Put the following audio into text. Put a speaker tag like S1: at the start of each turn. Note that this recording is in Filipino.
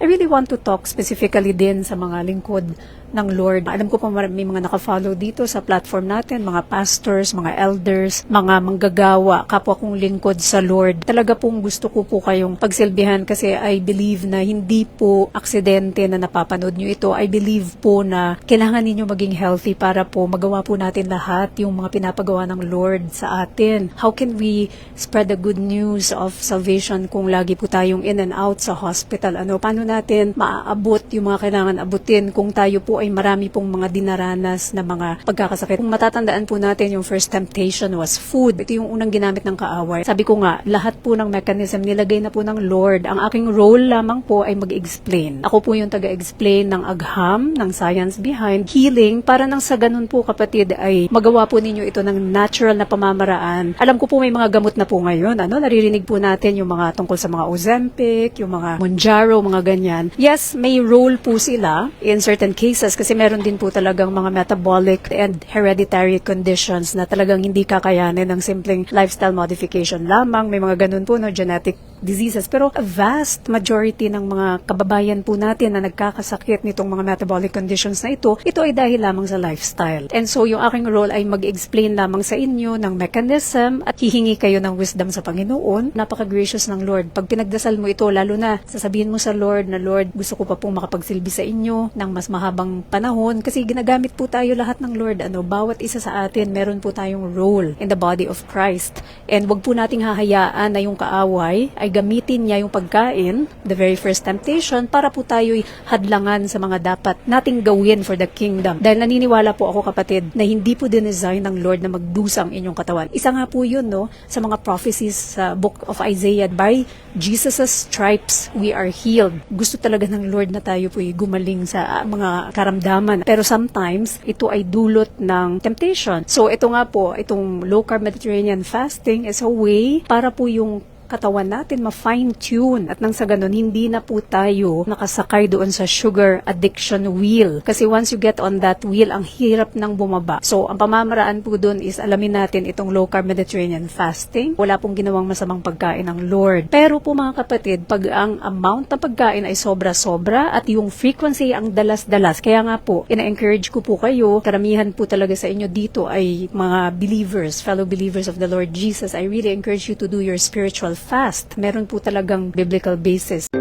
S1: I really want to talk specifically din sa mga lingkod ng Lord. Alam ko po may mga nakafollow dito sa platform natin, mga pastors, mga elders, mga manggagawa, kapwa kong lingkod sa Lord. Talaga pong gusto ko po kayong pagsilbihan kasi I believe na hindi po aksidente na napapanood nyo ito. I believe po na kailangan ninyo maging healthy para po magawa po natin lahat yung mga pinapagawa ng Lord sa atin. How can we spread the good news of salvation kung lagi po tayong in and out sa hospital? Paano natin maaabot yung mga kailangan abutin kung tayo po ay marami pong mga dinaranas na mga pagkakasakit? Kung matatandaan po natin, yung first temptation was food. Ito yung unang ginamit ng kaaway. Sabi ko nga, lahat po ng mechanism nilagay na po ng Lord. Ang aking role lamang po ay mag-explain. Ako po yung taga-explain ng agham, ng science behind healing, para nang sa ganun po kapatid ay magawa po ninyo ito ng natural na pamamaraan. Alam ko po may mga gamot na po ngayon. Naririnig po natin yung mga tungkol sa mga Ozempic, yung mga Mounjaro, mga ganyan. Yes, may role po sila in certain cases kasi meron din po talagang mga metabolic and hereditary conditions na talagang hindi kakayanin ng simpleng lifestyle modification lamang. May mga ganun po, genetic diseases. Pero a vast majority ng mga kababayan po natin na nagkakasakit nitong mga metabolic conditions na ito ay dahil lamang sa lifestyle. And so yung aking role ay mag-explain lamang sa inyo ng mechanism at hihingi kayo ng wisdom sa Panginoon. Napaka-gracious ng Lord. Pag pinagdasal mo ito, lalo na sasabihin mo sa Lord na, Lord, gusto ko pa pong makapagsilbi sa inyo ng mas mahabang panahon kasi ginagamit po tayo lahat ng Lord. Bawat isa sa atin, meron po tayong role in the body of Christ. And wag po nating hahayaan na yung kaaway ay gamitin niya yung pagkain, the very first temptation, para po tayo'y hadlangan sa mga dapat nating gawin for the kingdom. Dahil naniniwala po ako kapatid na hindi po dinesign ng Lord na magdusa ang inyong katawan. Isa nga po yun sa mga prophecies sa book of Isaiah, by Jesus' stripes we are healed. Gusto talaga ng Lord na tayo po'y gumaling sa mga karamdaman. Pero sometimes, ito ay dulot ng temptation. So ito nga po, itong low carb Mediterranean fasting is a way para po yung katawan natin ma-fine-tune at nang sa ganun, hindi na po tayo nakasakay doon sa sugar addiction wheel. Kasi once you get on that wheel, ang hirap nang bumaba. So, ang pamamaraan po doon is alamin natin itong low-carb Mediterranean fasting. Wala pong ginawang masamang pagkain ng Lord. Pero po mga kapatid, pag ang amount ng pagkain ay sobra-sobra at yung frequency ang dalas-dalas, kaya nga po, ina-encourage ko po kayo, karamihan po talaga sa inyo dito ay mga believers, fellow believers of the Lord Jesus. I really encourage you to do your spiritual fast. Meron po talagang biblical basis.